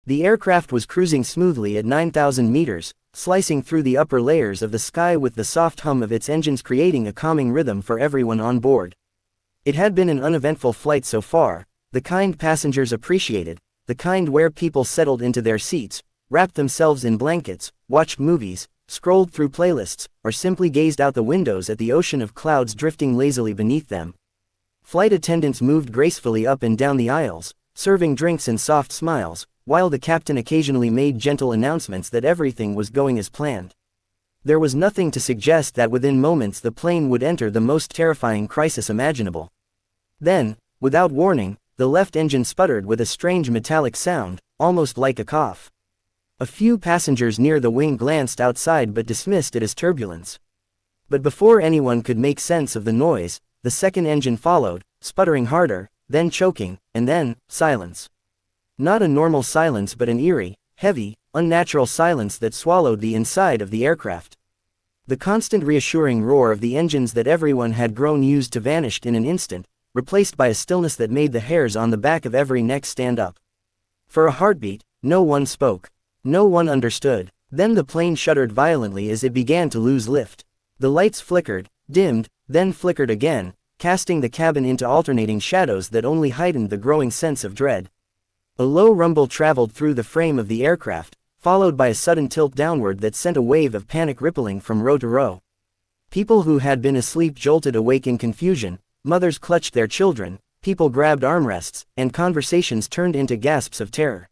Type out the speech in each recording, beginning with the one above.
The aircraft was cruising smoothly at 9,000 meters, slicing through the upper layers of the sky with the soft hum of its engines creating a calming rhythm for everyone on board. It had been an uneventful flight so far, the kind passengers appreciated, the kind where people settled into their seats, wrapped themselves in blankets, watched movies, scrolled through playlists, or simply gazed out the windows at the ocean of clouds drifting lazily beneath them. Flight attendants moved gracefully up and down the aisles, serving drinks and soft smiles, while the captain occasionally made gentle announcements that everything was going as planned. There was nothing to suggest that within moments the plane would enter the most terrifying crisis imaginable. Then, without warning, the left engine sputtered with a strange metallic sound, almost like a cough. A few passengers near the wing glanced outside but dismissed it as turbulence. But before anyone could make sense of the noise, the second engine followed, sputtering harder, then choking, and then, silence. Not a normal silence but an eerie, heavy, unnatural silence that swallowed the inside of the aircraft. The constant reassuring roar of the engines that everyone had grown used to vanished in an instant, replaced by a stillness that made the hairs on the back of every neck stand up. For a heartbeat, no one spoke. No one understood. Then the plane shuddered violently as it began to lose lift. The lights flickered, dimmed, then flickered again, casting the cabin into alternating shadows that only heightened the growing sense of dread. A low rumble traveled through the frame of the aircraft, followed by a sudden tilt downward that sent a wave of panic rippling from row to row. People who had been asleep jolted awake in confusion, mothers clutched their children, people grabbed armrests, and conversations turned into gasps of terror.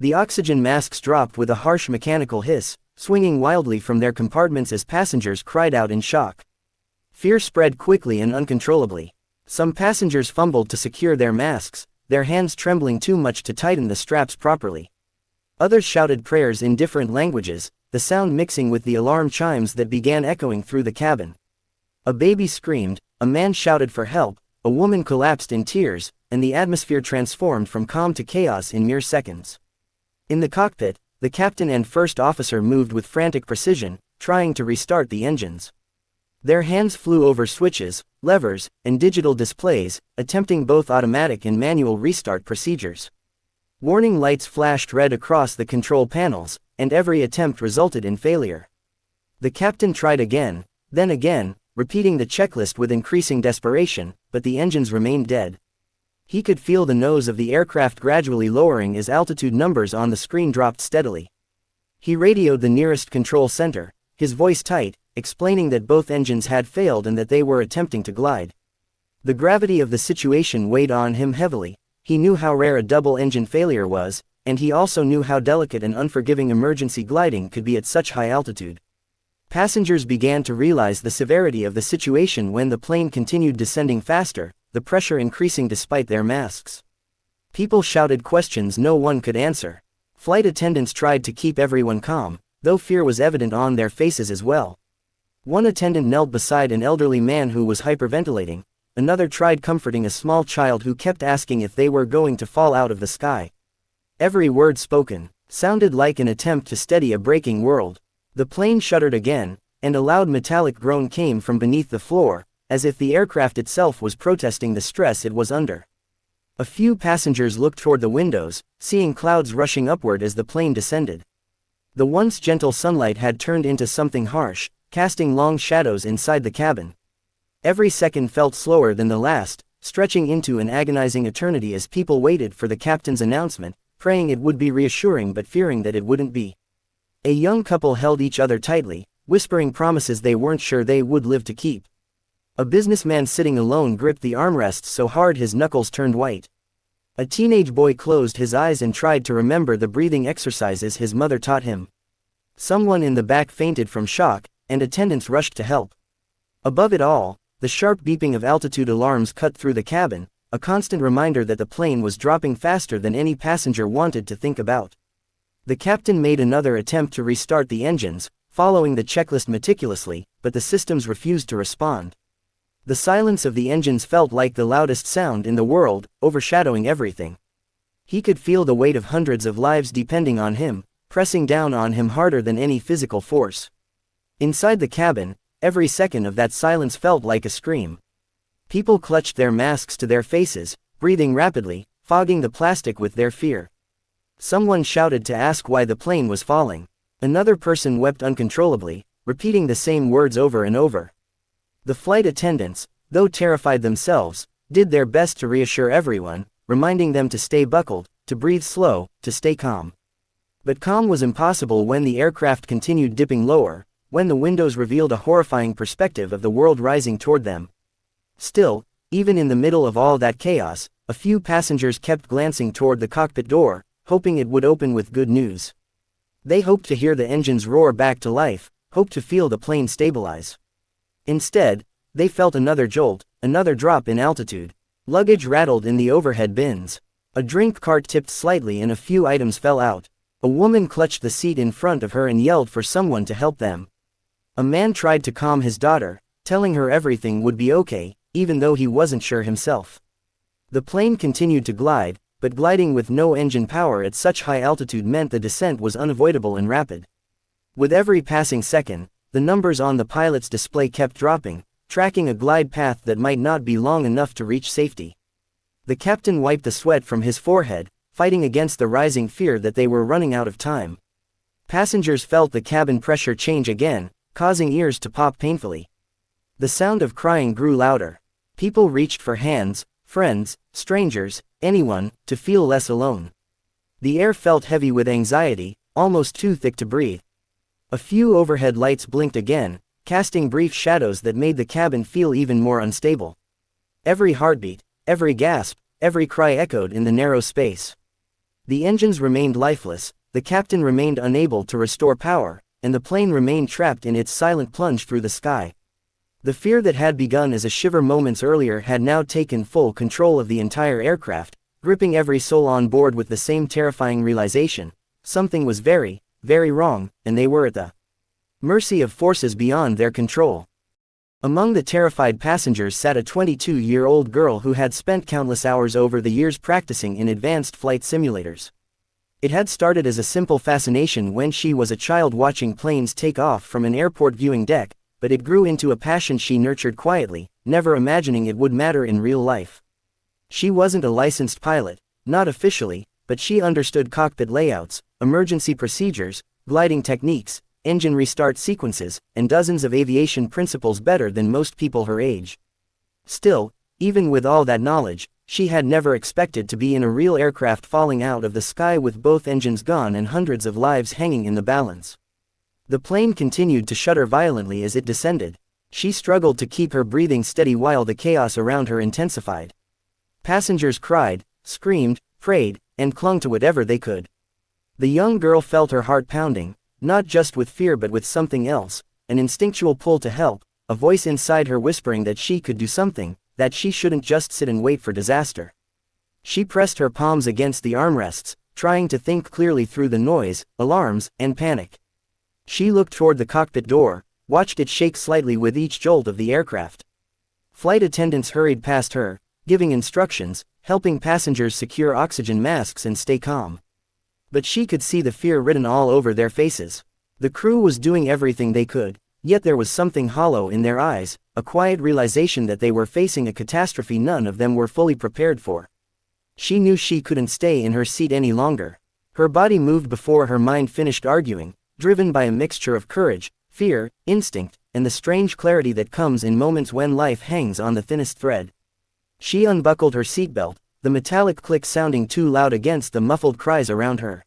The oxygen masks dropped with a harsh mechanical hiss, swinging wildly from their compartments as passengers cried out in shock. Fear spread quickly and uncontrollably. Some passengers fumbled to secure their masks, their hands trembling too much to tighten the straps properly. Others shouted prayers in different languages, the sound mixing with the alarm chimes that began echoing through the cabin. A baby screamed, a man shouted for help, a woman collapsed in tears, and the atmosphere transformed from calm to chaos in mere seconds. In the cockpit, the captain and first officer moved with frantic precision, trying to restart the engines. Their hands flew over switches, levers, and digital displays, attempting both automatic and manual restart procedures. Warning lights flashed red across the control panels, and every attempt resulted in failure. The captain tried again, then again, repeating the checklist with increasing desperation, but the engines remained dead. He could feel the nose of the aircraft gradually lowering as altitude numbers on the screen dropped steadily. He radioed the nearest control center, his voice tight, explaining that both engines had failed and that they were attempting to glide. The gravity of the situation weighed on him heavily. He knew how rare a double-engine failure was, and he also knew how delicate and unforgiving emergency gliding could be at such high altitude. Passengers began to realize the severity of the situation when the plane continued descending faster, the pressure increasing despite their masks. People shouted questions no one could answer. Flight attendants tried to keep everyone calm, though fear was evident on their faces as well. One attendant knelt beside an elderly man who was hyperventilating. Another tried comforting a small child who kept asking if they were going to fall out of the sky. Every word spoken sounded like an attempt to steady a breaking world. The plane shuddered again, and a loud metallic groan came from beneath the floor, as if the aircraft itself was protesting the stress it was under. A few passengers looked toward the windows, seeing clouds rushing upward as the plane descended. The once gentle sunlight had turned into something harsh, casting long shadows inside the cabin. Every second felt slower than the last, stretching into an agonizing eternity as people waited for the captain's announcement, praying it would be reassuring but fearing that it wouldn't be. A young couple held each other tightly, whispering promises they weren't sure they would live to keep. A businessman sitting alone gripped the armrests so hard his knuckles turned white. A teenage boy closed his eyes and tried to remember the breathing exercises his mother taught him. Someone in the back fainted from shock, and attendants rushed to help. Above it all, the sharp beeping of altitude alarms cut through the cabin, a constant reminder that the plane was dropping faster than any passenger wanted to think about. The captain made another attempt to restart the engines, following the checklist meticulously, but the systems refused to respond. The silence of the engines felt like the loudest sound in the world, overshadowing everything. He could feel the weight of hundreds of lives depending on him, pressing down on him harder than any physical force. Inside the cabin, every second of that silence felt like a scream. People clutched their masks to their faces, breathing rapidly, fogging the plastic with their fear. Someone shouted to ask why the plane was falling. Another person wept uncontrollably, repeating the same words over and over. The flight attendants, though terrified themselves, did their best to reassure everyone, reminding them to stay buckled, to breathe slow, to stay calm. But calm was impossible when the aircraft continued dipping lower, when the windows revealed a horrifying perspective of the world rising toward them. Still, even in the middle of all that chaos, a few passengers kept glancing toward the cockpit door, hoping it would open with good news. They hoped to hear the engines roar back to life, hoped to feel the plane stabilize. Instead, they felt another jolt, another drop in altitude. Luggage rattled in the overhead bins. A drink cart tipped slightly and a few items fell out. A woman clutched the seat in front of her and yelled for someone to help them. A man tried to calm his daughter, telling her everything would be okay, even though he wasn't sure himself. The plane continued to glide, but gliding with no engine power at such high altitude meant the descent was unavoidable and rapid. With every passing second, the numbers on the pilot's display kept dropping, tracking a glide path that might not be long enough to reach safety. The captain wiped the sweat from his forehead, fighting against the rising fear that they were running out of time. Passengers felt the cabin pressure change again, causing ears to pop painfully. The sound of crying grew louder. People reached for hands, friends, strangers, anyone, to feel less alone. The air felt heavy with anxiety, almost too thick to breathe. A few overhead lights blinked again, casting brief shadows that made the cabin feel even more unstable. Every heartbeat, every gasp, every cry echoed in the narrow space. The engines remained lifeless, the captain remained unable to restore power, and the plane remained trapped in its silent plunge through the sky. The fear that had begun as a shiver moments earlier had now taken full control of the entire aircraft, gripping every soul on board with the same terrifying realization: something was very, very wrong, and they were at the mercy of forces beyond their control. Among the terrified passengers sat a 22-year-old girl who had spent countless hours over the years practicing in advanced flight simulators. It had started as a simple fascination when she was a child watching planes take off from an airport viewing deck, but it grew into a passion she nurtured quietly, never imagining it would matter in real life. She wasn't a licensed pilot, not officially, but she understood cockpit layouts, emergency procedures, gliding techniques, engine restart sequences, and dozens of aviation principles better than most people her age. Still, even with all that knowledge, she had never expected to be in a real aircraft falling out of the sky with both engines gone and hundreds of lives hanging in the balance. The plane continued to shudder violently as it descended. She struggled to keep her breathing steady while the chaos around her intensified. Passengers cried, screamed, prayed, and clung to whatever they could. The young girl felt her heart pounding, not just with fear but with something else, an instinctual pull to help, a voice inside her whispering that she could do something, that she shouldn't just sit and wait for disaster. She pressed her palms against the armrests, trying to think clearly through the noise, alarms, and panic. She looked toward the cockpit door, watched it shake slightly with each jolt of the aircraft. Flight attendants hurried past her, giving instructions, helping passengers secure oxygen masks and stay calm. But she could see the fear written all over their faces. The crew was doing everything they could, yet there was something hollow in their eyes, a quiet realization that they were facing a catastrophe none of them were fully prepared for. She knew she couldn't stay in her seat any longer. Her body moved before her mind finished arguing, driven by a mixture of courage, fear, instinct, and the strange clarity that comes in moments when life hangs on the thinnest thread. She unbuckled her seatbelt, the metallic click sounding too loud against the muffled cries around her.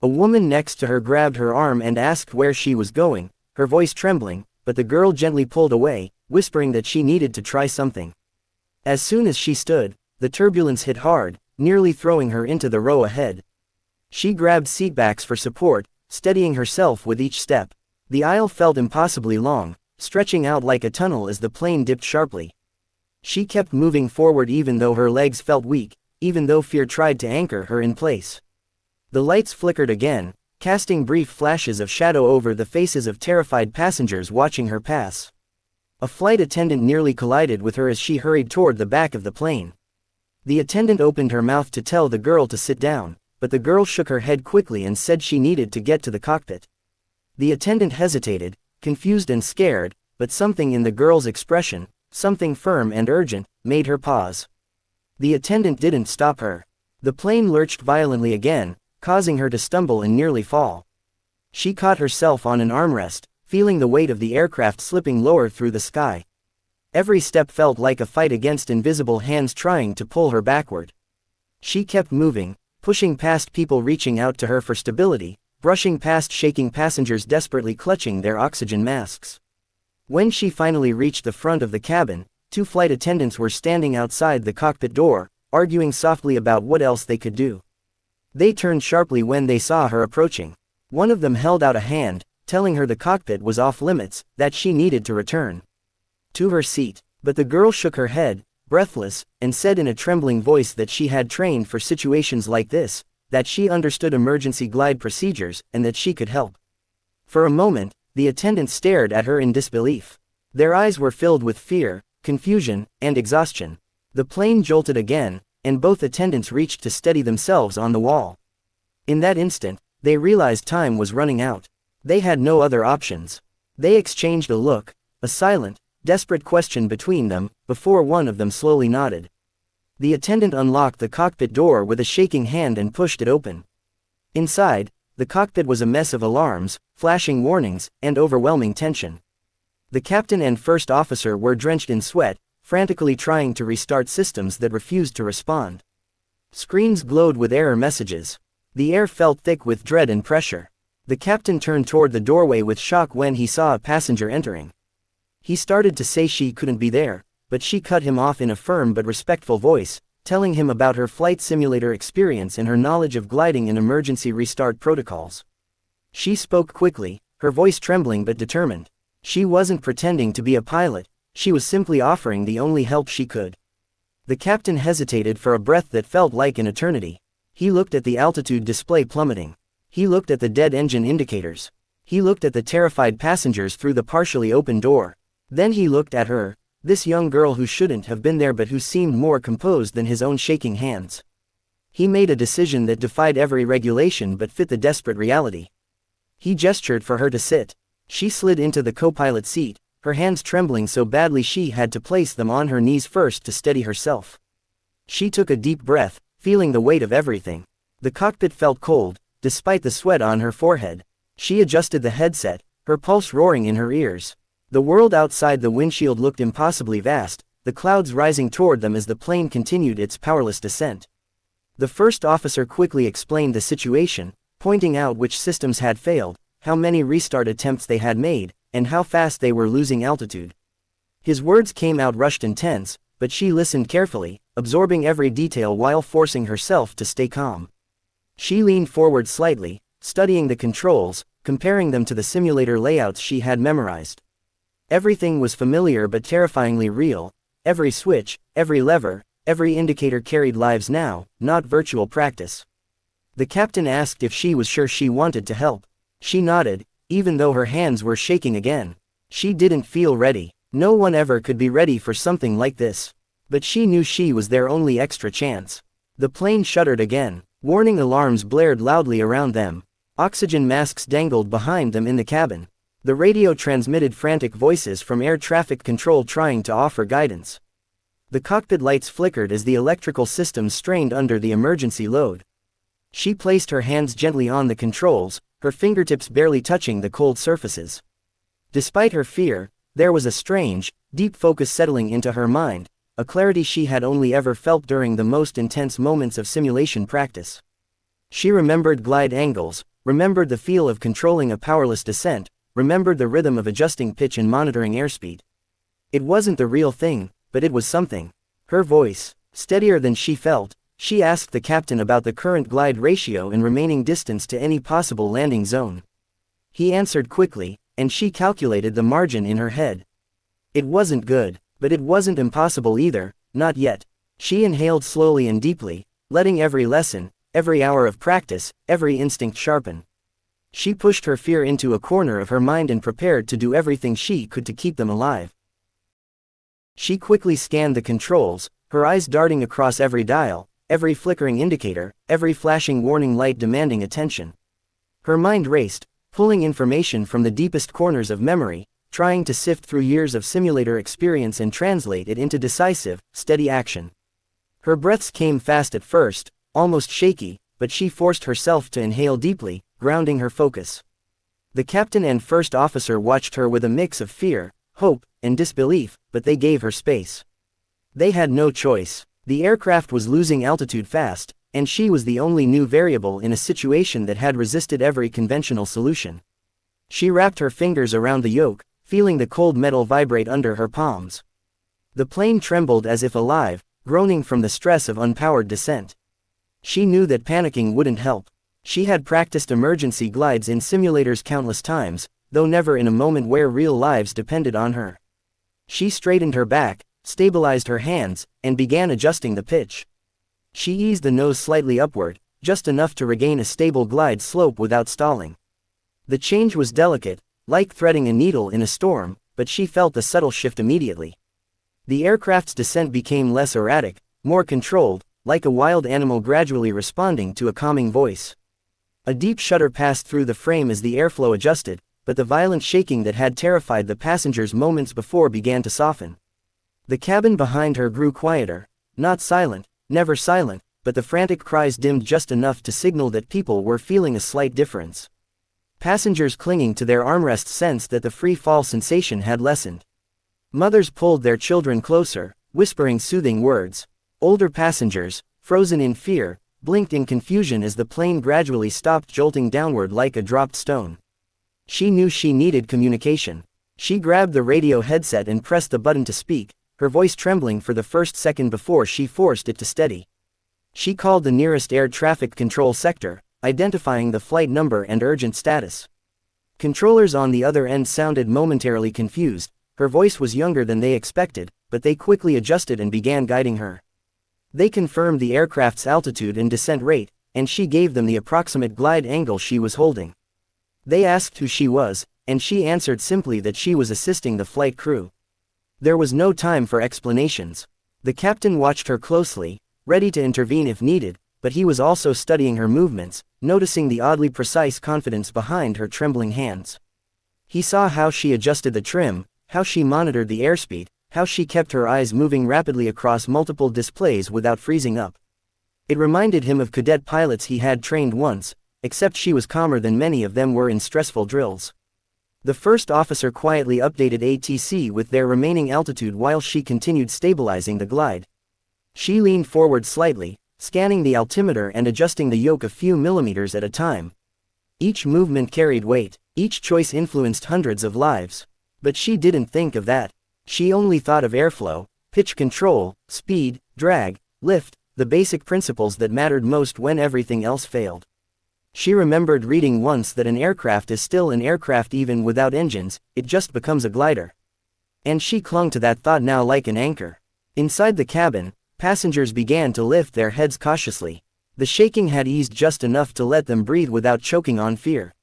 A woman next to her grabbed her arm and asked where she was going, her voice trembling, but the girl gently pulled away, whispering that she needed to try something. As soon as she stood, the turbulence hit hard, nearly throwing her into the row ahead. She grabbed seatbacks for support, steadying herself with each step. The aisle felt impossibly long, stretching out like a tunnel as the plane dipped sharply. She kept moving forward even though her legs felt weak, even though fear tried to anchor her in place. The lights flickered again, casting brief flashes of shadow over the faces of terrified passengers watching her pass. A flight attendant nearly collided with her as she hurried toward the back of the plane. The attendant opened her mouth to tell the girl to sit down, but the girl shook her head quickly and said she needed to get to the cockpit. The attendant hesitated, confused and scared, but something in the girl's expression, something firm and urgent, made her pause. The attendant didn't stop her. The plane lurched violently again, causing her to stumble and nearly fall. She caught herself on an armrest, feeling the weight of the aircraft slipping lower through the sky. Every step felt like a fight against invisible hands trying to pull her backward. She kept moving, pushing past people reaching out to her for stability, brushing past shaking passengers desperately clutching their oxygen masks. When she finally reached the front of the cabin, 2 flight attendants were standing outside the cockpit door, arguing softly about what else they could do. They turned sharply when they saw her approaching. One of them held out a hand, telling her the cockpit was off limits, that she needed to return to her seat, but the girl shook her head, breathless, and said in a trembling voice that she had trained for situations like this, that she understood emergency glide procedures, and that she could help. For a moment, the attendants stared at her in disbelief. Their eyes were filled with fear, confusion, and exhaustion. The plane jolted again, and both attendants reached to steady themselves on the wall. In that instant, they realized time was running out. They had no other options. They exchanged a look, a silent, desperate question between them, before one of them slowly nodded. The attendant unlocked the cockpit door with a shaking hand and pushed it open. Inside, the cockpit was a mess of alarms, flashing warnings, and overwhelming tension. The captain and first officer were drenched in sweat, frantically trying to restart systems that refused to respond. Screens glowed with error messages. The air felt thick with dread and pressure. The captain turned toward the doorway with shock when he saw a passenger entering. He started to say she couldn't be there, but she cut him off in a firm but respectful voice, telling him about her flight simulator experience and her knowledge of gliding and emergency restart protocols. She spoke quickly, her voice trembling but determined. She wasn't pretending to be a pilot, she was simply offering the only help she could. The captain hesitated for a breath that felt like an eternity. He looked at the altitude display plummeting. He looked at the dead engine indicators. He looked at the terrified passengers through the partially open door. Then he looked at her, this young girl who shouldn't have been there but who seemed more composed than his own shaking hands. He made a decision that defied every regulation but fit the desperate reality. He gestured for her to sit. She slid into the co-pilot seat, her hands trembling so badly she had to place them on her knees first to steady herself. She took a deep breath, feeling the weight of everything. The cockpit felt cold, despite the sweat on her forehead. She adjusted the headset, her pulse roaring in her ears. The world outside the windshield looked impossibly vast, the clouds rising toward them as the plane continued its powerless descent. The first officer quickly explained the situation, pointing out which systems had failed, how many restart attempts they had made, and how fast they were losing altitude. His words came out rushed and tense, but she listened carefully, absorbing every detail while forcing herself to stay calm. She leaned forward slightly, studying the controls, comparing them to the simulator layouts she had memorized. Everything was familiar but terrifyingly real. Every switch, every lever, every indicator carried lives now, not virtual practice. The captain asked if she was sure she wanted to help. She nodded, even though her hands were shaking again. She didn't feel ready. No one ever could be ready for something like this. But she knew she was their only extra chance. The plane shuddered again. Warning alarms blared loudly around them. Oxygen masks dangled behind them in the cabin. The radio transmitted frantic voices from air traffic control trying to offer guidance. The cockpit lights flickered as the electrical systems strained under the emergency load. She placed her hands gently on the controls, her fingertips barely touching the cold surfaces. Despite her fear, there was a strange, deep focus settling into her mind, a clarity she had only ever felt during the most intense moments of simulation practice. She remembered glide angles, remembered the feel of controlling a powerless descent, remembered the rhythm of adjusting pitch and monitoring airspeed. It wasn't the real thing, but it was something. Her voice, steadier than she felt, she asked the captain about the current glide ratio and remaining distance to any possible landing zone. He answered quickly, and she calculated the margin in her head. It wasn't good, but it wasn't impossible either, not yet. She inhaled slowly and deeply, letting every lesson, every hour of practice, every instinct sharpen. She pushed her fear into a corner of her mind and prepared to do everything she could to keep them alive. She quickly scanned the controls, her eyes darting across every dial, every flickering indicator, every flashing warning light demanding attention. Her mind raced, pulling information from the deepest corners of memory, trying to sift through years of simulator experience and translate it into decisive, steady action. Her breaths came fast at first, almost shaky, but she forced herself to inhale deeply, grounding her focus. The captain and first officer watched her with a mix of fear, hope, and disbelief, but they gave her space. They had no choice. The aircraft was losing altitude fast, and she was the only new variable in a situation that had resisted every conventional solution. She wrapped her fingers around the yoke, feeling the cold metal vibrate under her palms. The plane trembled as if alive, groaning from the stress of unpowered descent. She knew that panicking wouldn't help. She had practiced emergency glides in simulators countless times, though never in a moment where real lives depended on her. She straightened her back, stabilized her hands, and began adjusting the pitch. She eased the nose slightly upward, just enough to regain a stable glide slope without stalling. The change was delicate, like threading a needle in a storm, but she felt the subtle shift immediately. The aircraft's descent became less erratic, more controlled, like a wild animal gradually responding to a calming voice. A deep shudder passed through the frame as the airflow adjusted, but the violent shaking that had terrified the passengers moments before began to soften. The cabin behind her grew quieter, not silent, never silent, but the frantic cries dimmed just enough to signal that people were feeling a slight difference. Passengers clinging to their armrests sensed that the free fall sensation had lessened. Mothers pulled their children closer, whispering soothing words. Older passengers, frozen in fear, blinked in confusion as the plane gradually stopped jolting downward like a dropped stone. She knew she needed communication. She grabbed the radio headset and pressed the button to speak, her voice trembling for the first second before she forced it to steady. She called the nearest air traffic control sector, identifying the flight number and urgent status. Controllers on the other end sounded momentarily confused. Her voice was younger than they expected, but they quickly adjusted and began guiding her. They confirmed the aircraft's altitude and descent rate, and she gave them the approximate glide angle she was holding. They asked who she was, and she answered simply that she was assisting the flight crew. There was no time for explanations. The captain watched her closely, ready to intervene if needed, but he was also studying her movements, noticing the oddly precise confidence behind her trembling hands. He saw how she adjusted the trim, how she monitored the airspeed, how she kept her eyes moving rapidly across multiple displays without freezing up. It reminded him of cadet pilots he had trained once, except she was calmer than many of them were in stressful drills. The first officer quietly updated ATC with their remaining altitude while she continued stabilizing the glide. She leaned forward slightly, scanning the altimeter and adjusting the yoke a few millimeters at a time. Each movement carried weight, each choice influenced hundreds of lives. But she didn't think of that. She only thought of airflow, pitch control, speed, drag, lift, the basic principles that mattered most when everything else failed. She remembered reading once that an aircraft is still an aircraft even without engines, it just becomes a glider. And she clung to that thought now like an anchor. Inside the cabin, passengers began to lift their heads cautiously. The shaking had eased just enough to let them breathe without choking on fear.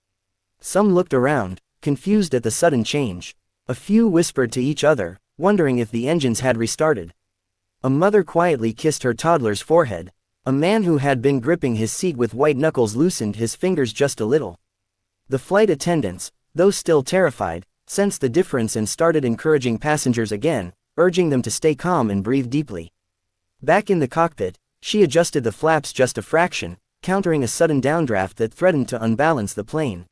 Some looked around, confused at the sudden change. A few whispered to each other, wondering if the engines had restarted. A mother quietly kissed her toddler's forehead. A man who had been gripping his seat with white knuckles loosened his fingers just a little. The flight attendants, though still terrified, sensed the difference and started encouraging passengers again, urging them to stay calm and breathe deeply. Back in the cockpit, she adjusted the flaps just a fraction, countering a sudden downdraft that threatened to unbalance the plane.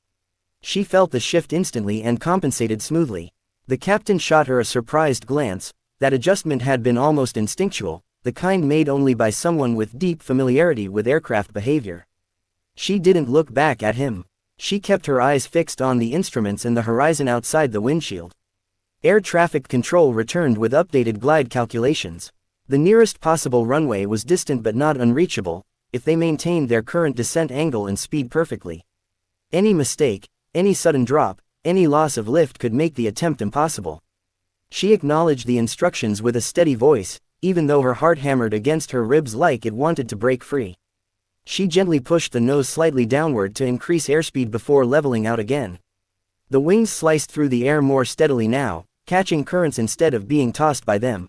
She felt the shift instantly and compensated smoothly. The captain shot her a surprised glance. That adjustment had been almost instinctual, the kind made only by someone with deep familiarity with aircraft behavior. She didn't look back at him. She kept her eyes fixed on the instruments and the horizon outside the windshield. Air traffic control returned with updated glide calculations. The nearest possible runway was distant but not unreachable, if they maintained their current descent angle and speed perfectly. Any mistake, any sudden drop, any loss of lift could make the attempt impossible. She acknowledged the instructions with a steady voice, even though her heart hammered against her ribs like it wanted to break free. She gently pushed the nose slightly downward to increase airspeed before leveling out again. The wings sliced through the air more steadily now, catching currents instead of being tossed by them.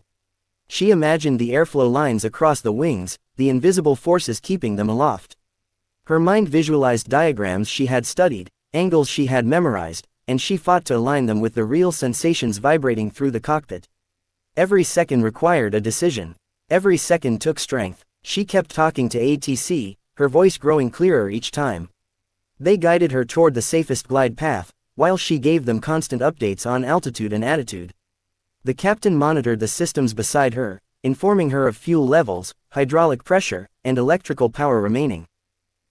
She imagined the airflow lines across the wings, the invisible forces keeping them aloft. Her mind visualized diagrams she had studied, angles she had memorized, and she fought to align them with the real sensations vibrating through the cockpit. Every second required a decision. Every second took strength. She kept talking to ATC, her voice growing clearer each time. They guided her toward the safest glide path, while she gave them constant updates on altitude and attitude. The captain monitored the systems beside her, informing her of fuel levels, hydraulic pressure, and electrical power remaining.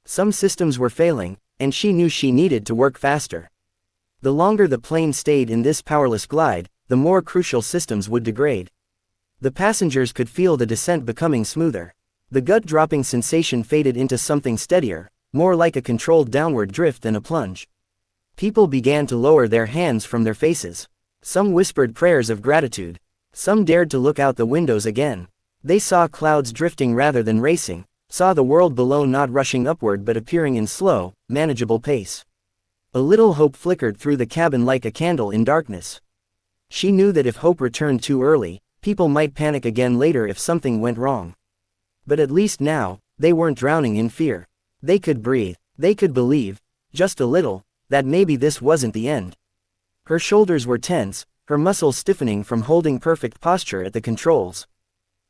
Some systems were failing, and she knew she needed to work faster. The longer the plane stayed in this powerless glide, the more crucial systems would degrade. The passengers could feel the descent becoming smoother. The gut-dropping sensation faded into something steadier, more like a controlled downward drift than a plunge. People began to lower their hands from their faces. Some whispered prayers of gratitude. Some dared to look out the windows again. They saw clouds drifting rather than racing, saw the world below not rushing upward but appearing in slow, manageable pace. A little hope flickered through the cabin like a candle in darkness. She knew that if hope returned too early, people might panic again later if something went wrong. But at least now, they weren't drowning in fear. They could breathe, they could believe, just a little, that maybe this wasn't the end. Her shoulders were tense, her muscles stiffening from holding perfect posture at the controls.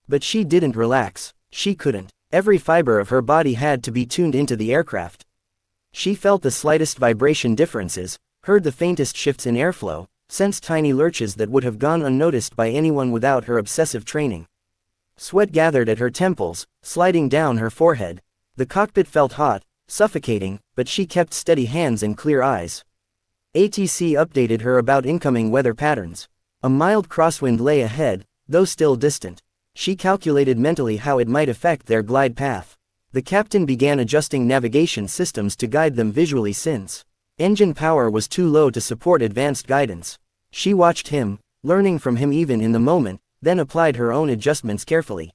But she didn't relax, she couldn't. Every fiber of her body had to be tuned into the aircraft. She felt the slightest vibration differences, heard the faintest shifts in airflow, sensed tiny lurches that would have gone unnoticed by anyone without her obsessive training. Sweat gathered at her temples, sliding down her forehead. The cockpit felt hot, suffocating, but she kept steady hands and clear eyes. ATC updated her about incoming weather patterns. A mild crosswind lay ahead, though still distant. She calculated mentally how it might affect their glide path. The captain began adjusting navigation systems to guide them visually since engine power was too low to support advanced guidance. She watched him, learning from him even in the moment, then applied her own adjustments carefully.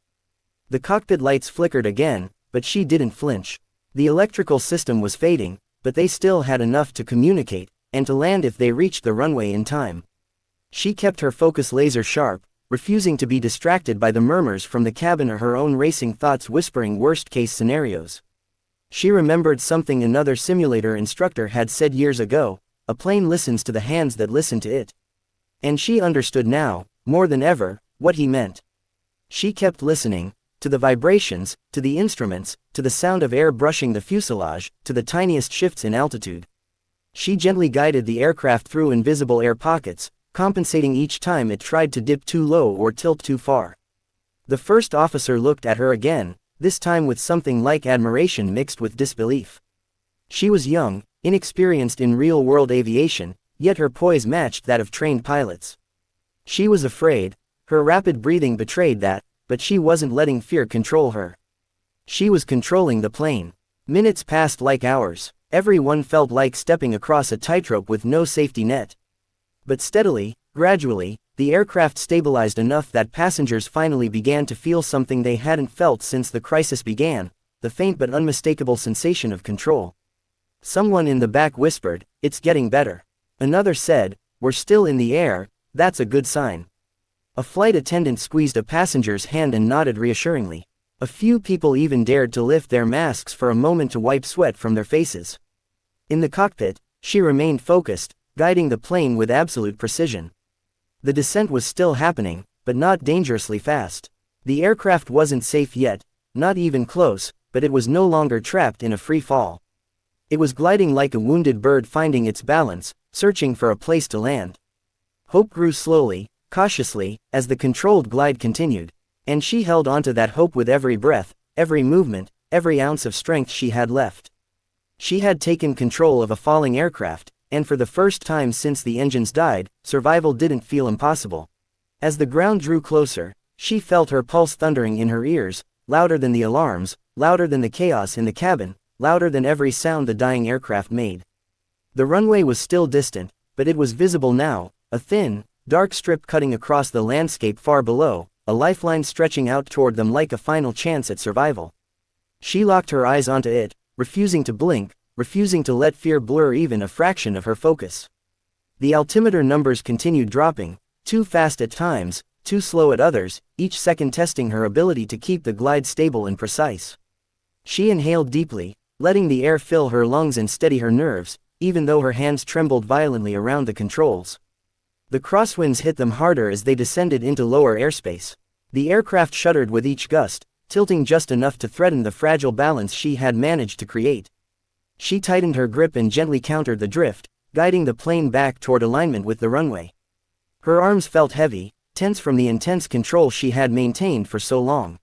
The cockpit lights flickered again, but she didn't flinch. The electrical system was fading, but they still had enough to communicate, and to land if they reached the runway in time. She kept her focus laser sharp, refusing to be distracted by the murmurs from the cabin or her own racing thoughts whispering worst-case scenarios. She remembered something another simulator instructor had said years ago: a plane listens to the hands that listen to it. And she understood now, more than ever, what he meant. She kept listening, to the vibrations, to the instruments, to the sound of air brushing the fuselage, to the tiniest shifts in altitude. She gently guided the aircraft through invisible air pockets, compensating each time it tried to dip too low or tilt too far. The first officer looked at her again, this time with something like admiration mixed with disbelief. She was young, inexperienced in real-world aviation, yet her poise matched that of trained pilots. She was afraid, her rapid breathing betrayed that, but she wasn't letting fear control her. She was controlling the plane. Minutes passed like hours. Everyone felt like stepping across a tightrope with no safety net. But steadily, gradually, the aircraft stabilized enough that passengers finally began to feel something they hadn't felt since the crisis began, the faint but unmistakable sensation of control. Someone in the back whispered, "It's getting better." Another said, "We're still in the air, that's a good sign." A flight attendant squeezed a passenger's hand and nodded reassuringly. A few people even dared to lift their masks for a moment to wipe sweat from their faces. In the cockpit, she remained focused, guiding the plane with absolute precision. The descent was still happening, but not dangerously fast. The aircraft wasn't safe yet, not even close, but it was no longer trapped in a free fall. It was gliding like a wounded bird finding its balance, searching for a place to land. Hope grew slowly, cautiously, as the controlled glide continued, and she held onto that hope with every breath, every movement, every ounce of strength she had left. She had taken control of a falling aircraft, and for the first time since the engines died, survival didn't feel impossible. As the ground drew closer, she felt her pulse thundering in her ears, louder than the alarms, louder than the chaos in the cabin, louder than every sound the dying aircraft made. The runway was still distant, but it was visible now, a thin, dark strip cutting across the landscape far below, a lifeline stretching out toward them like a final chance at survival. She locked her eyes onto it, refusing to blink, refusing to let fear blur even a fraction of her focus. The altimeter numbers continued dropping, too fast at times, too slow at others, each second testing her ability to keep the glide stable and precise. She inhaled deeply, letting the air fill her lungs and steady her nerves, even though her hands trembled violently around the controls. The crosswinds hit them harder as they descended into lower airspace. The aircraft shuddered with each gust, tilting just enough to threaten the fragile balance she had managed to create. She tightened her grip and gently countered the drift, guiding the plane back toward alignment with the runway. Her arms felt heavy, tense from the intense control she had maintained for so long.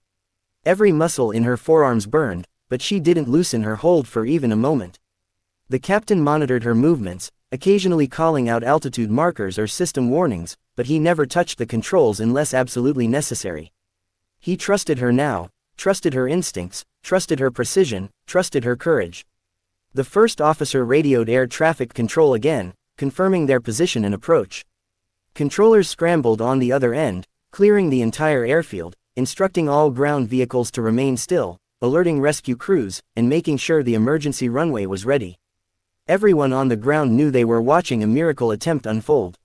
Every muscle in her forearms burned, but she didn't loosen her hold for even a moment. The captain monitored her movements, occasionally calling out altitude markers or system warnings, but he never touched the controls unless absolutely necessary. He trusted her now, trusted her instincts, trusted her precision, trusted her courage. The first officer radioed air traffic control again, confirming their position and approach. Controllers scrambled on the other end, clearing the entire airfield, instructing all ground vehicles to remain still, alerting rescue crews, and making sure the emergency runway was ready. Everyone on the ground knew they were watching a miracle attempt unfold.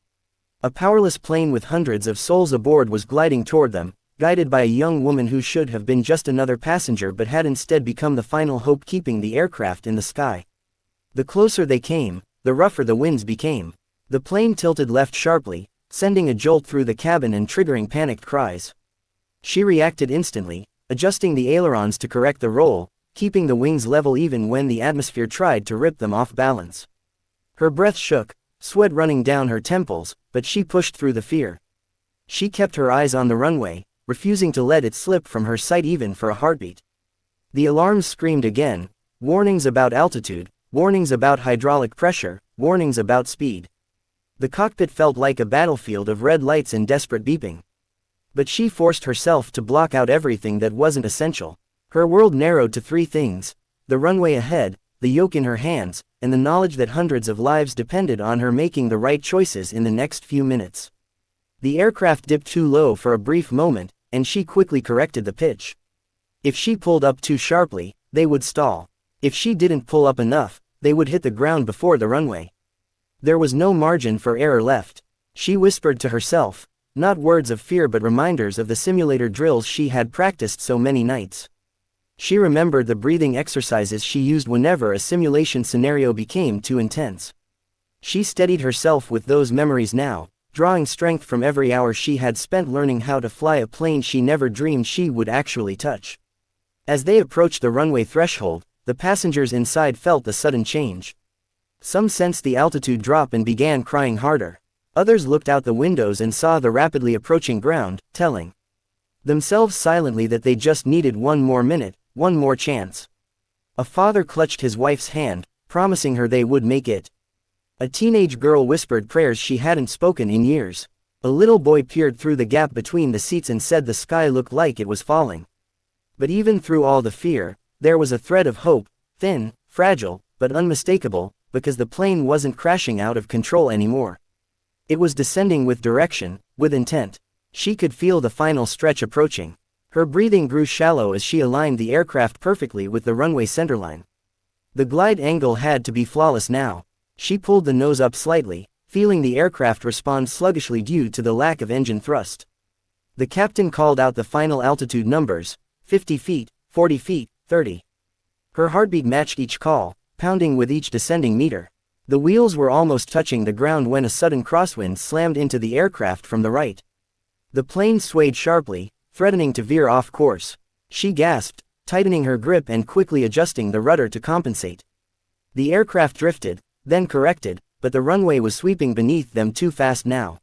A powerless plane with hundreds of souls aboard was gliding toward them, guided by a young woman who should have been just another passenger but had instead become the final hope keeping the aircraft in the sky. The closer they came, the rougher the winds became. The plane tilted left sharply, sending a jolt through the cabin and triggering panicked cries. She reacted instantly, adjusting the ailerons to correct the roll, keeping the wings level even when the atmosphere tried to rip them off balance. Her breath shook, sweat running down her temples, but she pushed through the fear. She kept her eyes on the runway, refusing to let it slip from her sight even for a heartbeat. The alarms screamed again, warnings about altitude, warnings about hydraulic pressure, warnings about speed. The cockpit felt like a battlefield of red lights and desperate beeping. But she forced herself to block out everything that wasn't essential. Her world narrowed to three things: the runway ahead, the yoke in her hands, and the knowledge that hundreds of lives depended on her making the right choices in the next few minutes. The aircraft dipped too low for a brief moment, and she quickly corrected the pitch. If she pulled up too sharply, they would stall. If she didn't pull up enough, they would hit the ground before the runway. There was no margin for error left. She whispered to herself, not words of fear but reminders of the simulator drills she had practiced so many nights. She remembered the breathing exercises she used whenever a simulation scenario became too intense. She steadied herself with those memories now, drawing strength from every hour she had spent learning how to fly a plane she never dreamed she would actually touch. As they approached the runway threshold, the passengers inside felt the sudden change. Some sensed the altitude drop and began crying harder. Others looked out the windows and saw the rapidly approaching ground, telling themselves silently that they just needed one more minute, one more chance. A father clutched his wife's hand, promising her they would make it. A teenage girl whispered prayers she hadn't spoken in years. A little boy peered through the gap between the seats and said the sky looked like it was falling. But even through all the fear, there was a thread of hope, thin, fragile, but unmistakable, because the plane wasn't crashing out of control anymore. It was descending with direction, with intent. She could feel the final stretch approaching. Her breathing grew shallow as she aligned the aircraft perfectly with the runway centerline. The glide angle had to be flawless now. She pulled the nose up slightly, feeling the aircraft respond sluggishly due to the lack of engine thrust. The captain called out the final altitude numbers: 50 feet, 40 feet, 30. Her heartbeat matched each call, pounding with each descending meter. The wheels were almost touching the ground when a sudden crosswind slammed into the aircraft from the right. The plane swayed sharply, threatening to veer off course. She gasped, tightening her grip and quickly adjusting the rudder to compensate. The aircraft drifted, then corrected, but the runway was sweeping beneath them too fast now.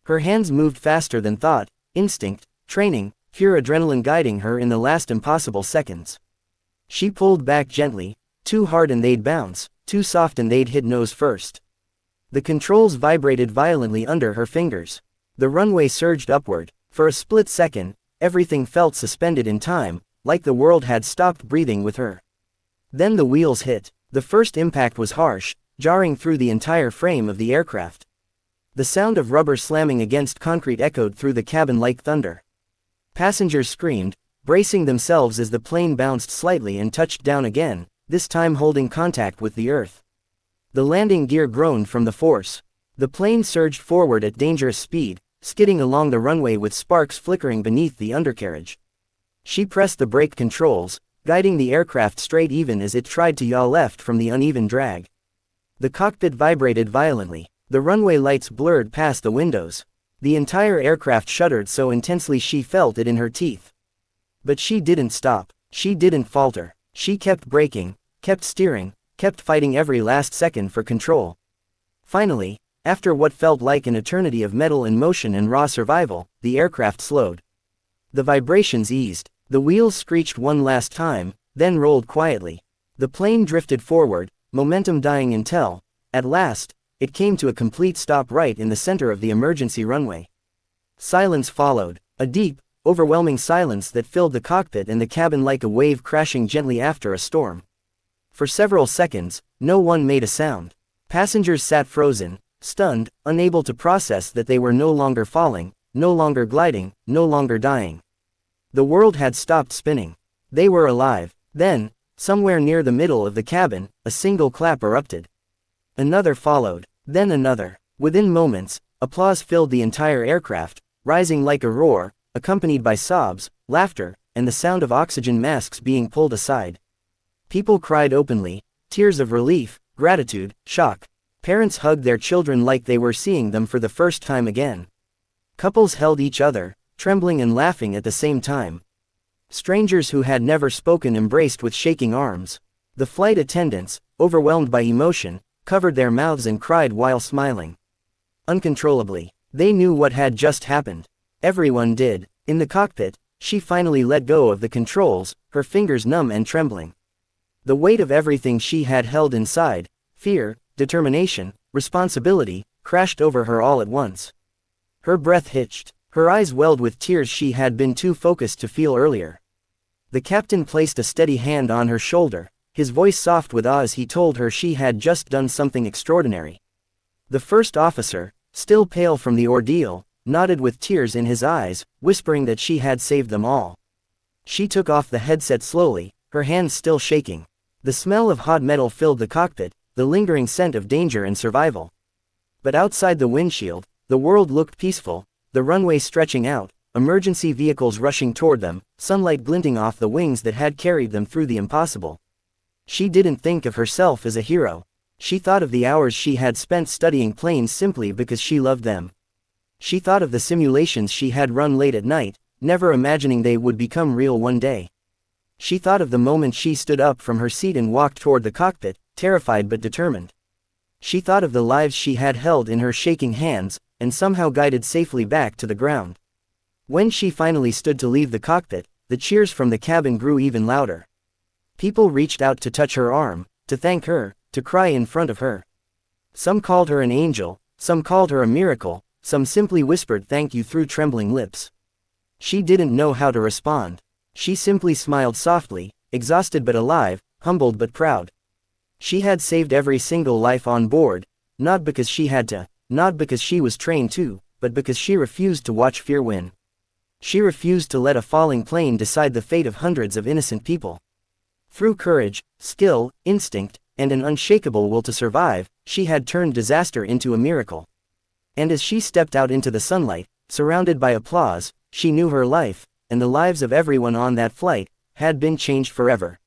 Her hands moved faster than thought, instinct, training, pure adrenaline guiding her in the last impossible seconds. She pulled back gently, too hard and they'd bounce, too soft and they'd hit nose first. The controls vibrated violently under her fingers. The runway surged upward. For a split second, everything felt suspended in time, like the world had stopped breathing with her. Then the wheels hit. The first impact was harsh, jarring through the entire frame of the aircraft. The sound of rubber slamming against concrete echoed through the cabin like thunder. Passengers screamed, bracing themselves as the plane bounced slightly and touched down again, this time holding contact with the earth. The landing gear groaned from the force. The plane surged forward at dangerous speed, skidding along the runway with sparks flickering beneath the undercarriage. She pressed the brake controls, guiding the aircraft straight even as it tried to yaw left from the uneven drag. The cockpit vibrated violently. The runway lights blurred past the windows. The entire aircraft shuddered so intensely she felt it in her teeth. But she didn't stop, she didn't falter, she kept braking, kept steering, kept fighting every last second for control. Finally, after what felt like an eternity of metal in motion and raw survival, the aircraft slowed. The vibrations eased, the wheels screeched one last time, then rolled quietly. The plane drifted forward, momentum dying until, at last, it came to a complete stop right in the center of the emergency runway. Silence followed, a deep, overwhelming silence that filled the cockpit and the cabin like a wave crashing gently after a storm. For several seconds, no one made a sound. Passengers sat frozen, stunned, unable to process that they were no longer falling, no longer gliding, no longer dying. The world had stopped spinning. They were alive. Then, somewhere near the middle of the cabin, a single clap erupted. Another followed, then another. Within moments, applause filled the entire aircraft, rising like a roar, accompanied by sobs, laughter, and the sound of oxygen masks being pulled aside. People cried openly, tears of relief, gratitude, shock. Parents hugged their children like they were seeing them for the first time again. Couples held each other, trembling and laughing at the same time. Strangers who had never spoken embraced with shaking arms. The flight attendants, overwhelmed by emotion, covered their mouths and cried while smiling. Uncontrollably, they knew what had just happened. Everyone did. In the cockpit, she finally let go of the controls, her fingers numb and trembling. The weight of everything she had held inside, fear, determination, responsibility, crashed over her all at once. Her breath hitched, her eyes welled with tears she had been too focused to feel earlier. The captain placed a steady hand on her shoulder, his voice soft with awe as he told her she had just done something extraordinary. The first officer, still pale from the ordeal, nodded with tears in his eyes, whispering that she had saved them all. She took off the headset slowly, her hands still shaking. The smell of hot metal filled the cockpit, the lingering scent of danger and survival. But outside the windshield, the world looked peaceful, the runway stretching out, emergency vehicles rushing toward them, sunlight glinting off the wings that had carried them through the impossible. She didn't think of herself as a hero. She thought of the hours she had spent studying planes simply because she loved them. She thought of the simulations she had run late at night, never imagining they would become real one day. She thought of the moment she stood up from her seat and walked toward the cockpit, terrified but determined. She thought of the lives she had held in her shaking hands, and somehow guided safely back to the ground. When she finally stood to leave the cockpit, the cheers from the cabin grew even louder. People reached out to touch her arm, to thank her, to cry in front of her. Some called her an angel, some called her a miracle, some simply whispered thank you through trembling lips. She didn't know how to respond. She simply smiled softly, exhausted but alive, humbled but proud. She had saved every single life on board, not because she had to, not because she was trained to, but because she refused to watch fear win. She refused to let a falling plane decide the fate of hundreds of innocent people. Through courage, skill, instinct, and an unshakable will to survive, she had turned disaster into a miracle. And as she stepped out into the sunlight, surrounded by applause, she knew her life, and the lives of everyone on that flight, had been changed forever.